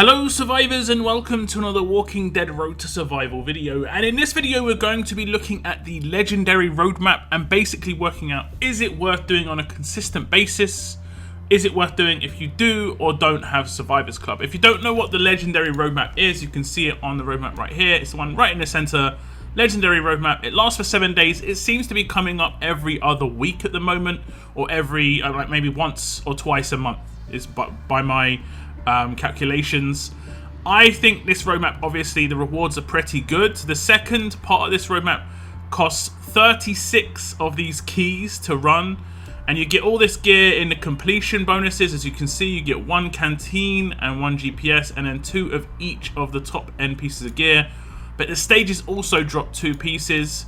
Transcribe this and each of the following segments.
Hello survivors and welcome to another Walking Dead Road to Survival video, and in this video we're going to be looking at the legendary roadmap and basically working out, is it worth doing on a consistent basis? Is it worth doing if you do or don't have Survivors Club? If you don't know what the legendary roadmap is, you can see it on the roadmap right here. It's the one right in the center. Legendary roadmap. It lasts for 7 days. It seems to be coming up every other week at the moment, or every like maybe once or twice a month is by my calculations. I think this roadmap, obviously the rewards are pretty good. The second part of this roadmap costs 36 of these keys to run, and you get all this gear in the completion bonuses. As you can see, you get 1 canteen and 1 GPS and then 2 of each of the top end pieces of gear. But the stages also drop 2 pieces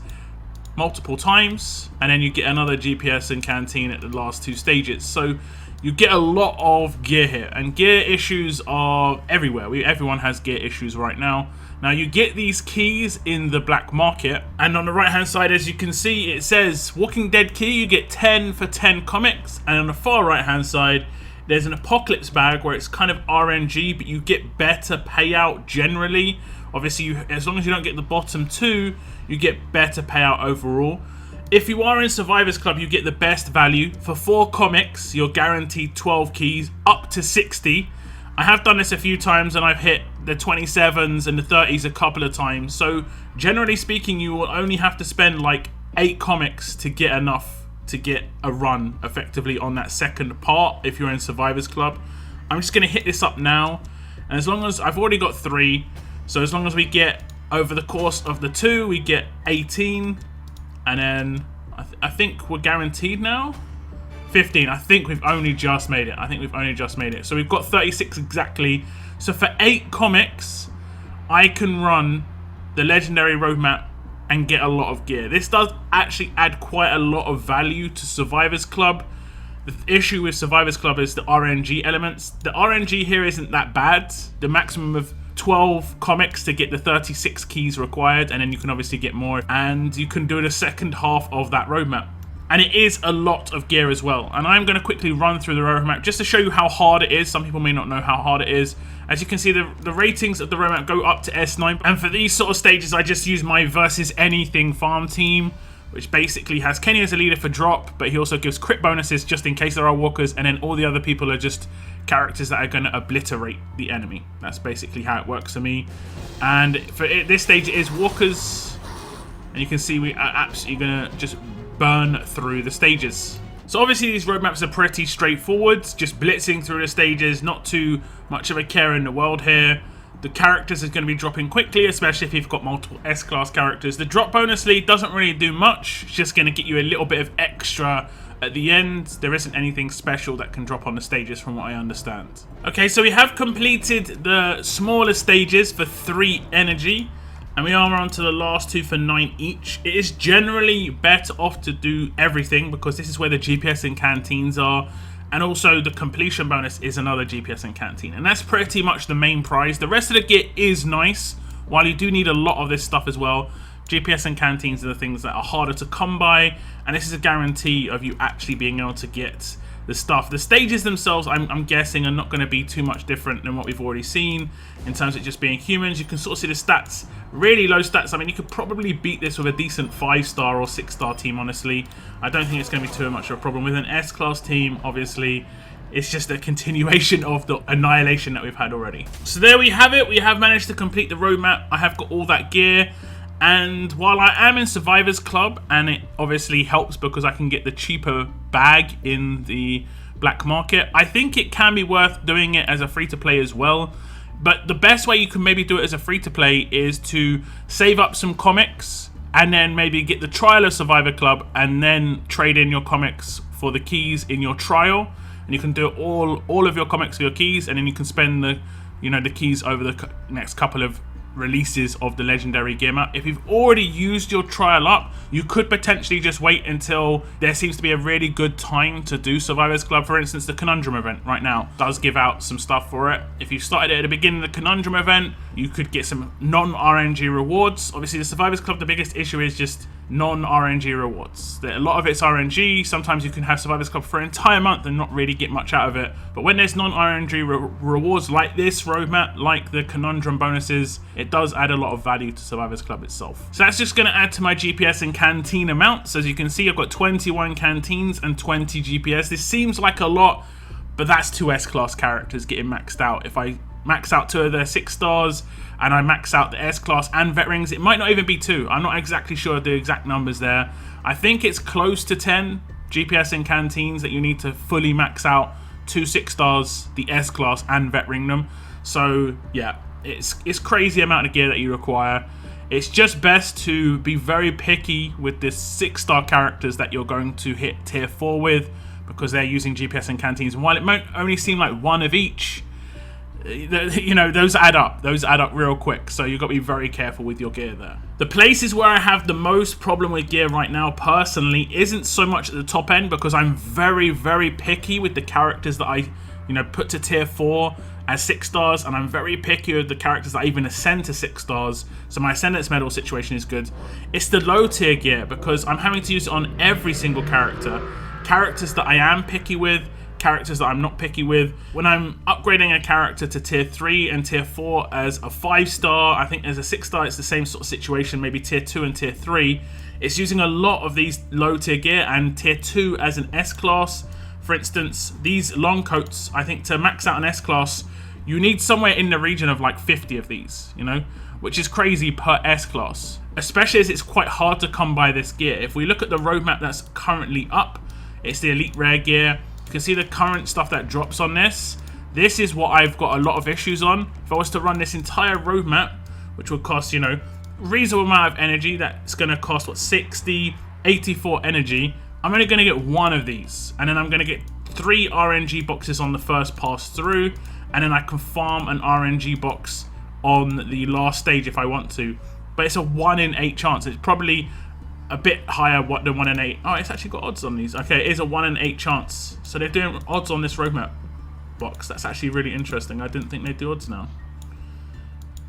multiple times, and then you get another GPS and canteen at the last 2 stages. So you get a lot of gear here, and gear issues are everywhere. Everyone has gear issues right now. Now you get these keys in the black market, and on the right hand side, as you can see, it says Walking Dead key, you get 10 for 10 comics, and on the far right hand side there's an apocalypse bag where it's kind of RNG, but you get better payout generally. Obviously, as long as you don't get the bottom 2, you get better payout overall. If you are in Survivors Club, you get the best value. For 4 comics, you're guaranteed 12 keys, up to 60. I have done this a few times, and I've hit the 27s and the 30s a couple of times. So, generally speaking, you will only have to spend like 8 comics to get enough to get a run effectively on that second part if you're in Survivors Club. I'm just going to hit this up now. And as long as I've already got 3, so as long as we get over the course of the 2, we get 18. And then I think we're guaranteed now 15. I think we've only just made it. So we've got 36 exactly. So for 8 comics, I can run the legendary roadmap and get a lot of gear. This does actually add quite a lot of value to Survivors Club. The issue with Survivors Club is the RNG elements. The RNG here isn't that bad. The maximum of 12 comics to get the 36 keys required, and then you can obviously get more, and you can do the second half of that roadmap. And it is a lot of gear as well. And I'm going to quickly run through the roadmap just to show you how hard it is. Some people may not know how hard it is. As you can see, the ratings of the roadmap go up to S9. And for these sort of stages, I just use my versus anything farm team, which basically has Kenny as a leader for drop, but he also gives crit bonuses just in case there are walkers, and then all the other people are just characters that are going to obliterate the enemy. That's basically how it works for me. And for this stage, it is walkers, and you can see we are absolutely going to just burn through the stages. So obviously these roadmaps are pretty straightforward, just blitzing through the stages, not too much of a care in the world here. The characters is going to be dropping quickly, especially if you've got multiple S-class characters. The drop bonus lead doesn't really do much. It's just going to get you a little bit of extra at the end. There isn't anything special that can drop on the stages from what I understand. Okay, so we have completed the smaller stages for 3 energy, and we are on to the last 2 for 9 each. It is generally better off to do everything because this is where the GPS and canteens are. And also the completion bonus is another GPS and canteen. And that's pretty much the main prize. The rest of the gear is nice, while you do need a lot of this stuff as well. GPS and canteens are the things that are harder to come by. And this is a guarantee of you actually being able to get the stuff. The stages themselves, I'm guessing, are not going to be too much different than what we've already seen in terms of just being humans. You can sort of see the stats, really low stats. I mean, you could probably beat this with a decent 5-star or 6-star team, honestly. I don't think it's going to be too much of a problem. With an S-class team, obviously, it's just a continuation of the annihilation that we've had already. So there we have it. We have managed to complete the roadmap. I have got all that gear. And while I am in Survivors Club, and it obviously helps because I can get the cheaper bag in the black market, I think it can be worth doing it as a free-to-play as well. But the best way you can maybe do it as a free-to-play is to save up some comics and then maybe get the trial of Survivor Club and then trade in your comics for the keys in your trial. And you can do all of your comics for your keys, and then you can spend the keys over the next couple of releases of the legendary gear map. If you've already used your trial up, you could potentially just wait until there seems to be a really good time to do Survivors Club. For instance, the Conundrum event right now does give out some stuff for it. If you started it at the beginning of the Conundrum event, you could get some non-RNG rewards. Obviously, the Survivors Club, the biggest issue is just non-RNG rewards. A lot of it's RNG. Sometimes you can have Survivors Club for an entire month and not really get much out of it. But when there's non-RNG rewards like this roadmap, like the Conundrum bonuses, it does add a lot of value to Survivors Club itself. So that's just going to add to my GPS and canteen amounts. As you can see, I've got 21 canteens and 20 GPS. This seems like a lot, but that's 2 S-Class characters getting maxed out. If I max out 2 of their 6 stars and I max out the S-Class and vet rings, it might not even be 2. I'm not exactly sure of the exact numbers there. I think it's close to 10 GPS and canteens that you need to fully max out 2 6 stars, the S-Class, and vet ring them. So yeah, it's crazy amount of gear that you require. It's just best to be very picky with the 6-star characters that you're going to hit tier 4 with, because they're using GPS and canteens. And while it might only seem like one of each, you know, those add up real quick, so you've got to be very careful with your gear there. The places where I have the most problem with gear right now personally isn't so much at the top end, because I'm very picky with the characters that I, you know, put to tier 4 as 6 stars, and I'm very picky with the characters that I even ascend to 6 stars, so my Ascendance Medal situation is good. It's the low tier gear, because I'm having to use it on every single characters that I am picky with, characters that I'm not picky with. When I'm upgrading a character to tier 3 and tier 4 as a 5-star, I think as a 6-star it's the same sort of situation, maybe tier 2 and tier 3. It's using a lot of these low tier gear, and tier 2 as an S-Class. For instance, these long coats, I think to max out an S-Class, you need somewhere in the region of like 50 of these, you know, which is crazy per S-Class. Especially as it's quite hard to come by this gear. If we look at the roadmap that's currently up, it's the Elite Rare gear. You can see the current stuff that drops on this. This is what I've got a lot of issues on. If I was to run this entire roadmap, which would cost, you know, reasonable amount of energy, that's going to cost, what, 60, 84 energy. I'm only going to get 1 of these. And then I'm going to get 3 RNG boxes on the first pass through. And then I can farm an RNG box on the last stage if I want to. But it's a 1 in 8 chance. It's probably a bit higher than 1 in 8. Oh, it's actually got odds on these. Okay, it is a 1 in 8 chance. So they're doing odds on this roadmap box. That's actually really interesting. I didn't think they'd do odds now.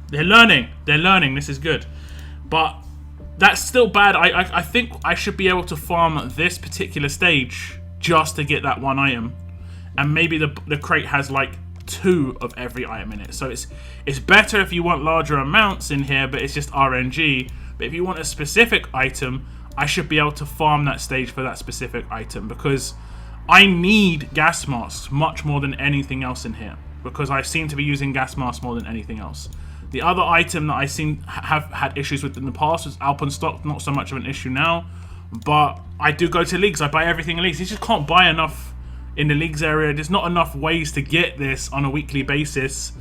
They're learning. They're learning. This is good. But that's still bad. I think I should be able to farm this particular stage just to get that 1 item. And maybe the crate has like 2 of every item in it. So it's better if you want larger amounts in here, but it's just RNG. But if you want a specific item, I should be able to farm that stage for that specific item, because I need gas masks much more than anything else in here, because I seem to be using gas masks more than anything else. The other item that I seem have had issues with in the past was Alpenstock. Not so much of an issue now, but I do go to leagues. I buy everything in leagues. You just can't buy enough in the leagues area. There's not enough ways to get this on a weekly basis.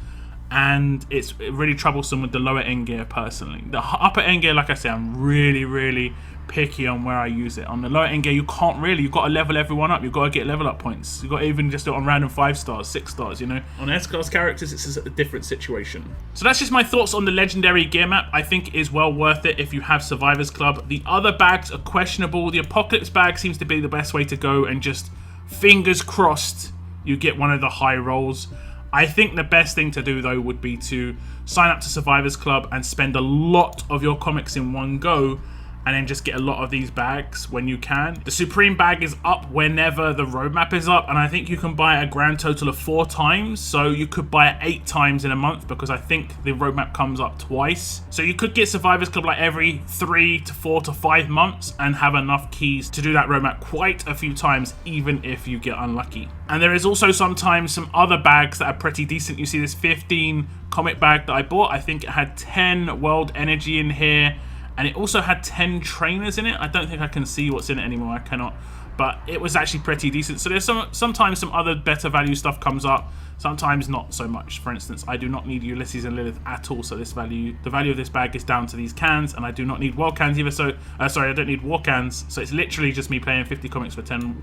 And it's really troublesome with the lower end gear personally. The upper end gear, like I say, I'm really picky on where I use it. On the lower end gear, you can't really. You've got to level everyone up. You've got to get level up points. You've got to even just do it on random 5 stars, 6 stars, you know. On S-Class characters, it's a different situation. So that's just my thoughts on the legendary gear map. I think it is well worth it if you have Survivors Club. The other bags are questionable. The Apocalypse bag seems to be the best way to go, and just fingers crossed you get one of the high rolls. I think the best thing to do, though, would be to sign up to Survivors Club and spend a lot of your comics in one go, and then just get a lot of these bags when you can. The Supreme bag is up whenever the roadmap is up, and I think you can buy a grand total of 4 times, so you could buy it 8 times in a month, because I think the roadmap comes up twice. So you could get Survivors Club like every 3 to 4 to 5 months and have enough keys to do that roadmap quite a few times, even if you get unlucky. And there is also sometimes some other bags that are pretty decent. You see this 15 comic bag that I bought. I think it had 10 world energy in here, and it also had 10 trainers in it. I don't think I can see what's in it anymore. I cannot. But it was actually pretty decent. So there's sometimes some other better value stuff comes up. Sometimes not so much. For instance, I do not need Ulysses and Lilith at all. So the value of this bag is down to these cans. And I do not need world cans either. So, sorry, I don't need war cans. So it's literally just me playing 50 comics for 10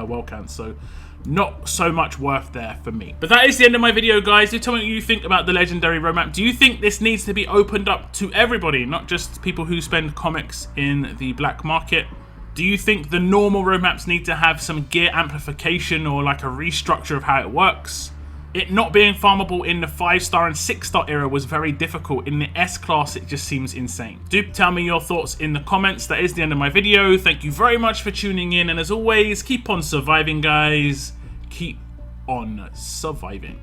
world cans. So not so much worth there for me. But that is the end of my video, guys. Do tell me what you think about the legendary roadmap. Do you think this needs to be opened up to everybody, not just people who spend comics in the black market? Do you think the normal roadmaps need to have some gear amplification or like a restructure of how it works? It not being farmable in the 5-star and 6-star era was very difficult. In the S class, it just seems insane. Do tell me your thoughts in the comments. That is the end of my video. Thank you very much for tuning in, and as always, keep on surviving, guys. Keep on surviving.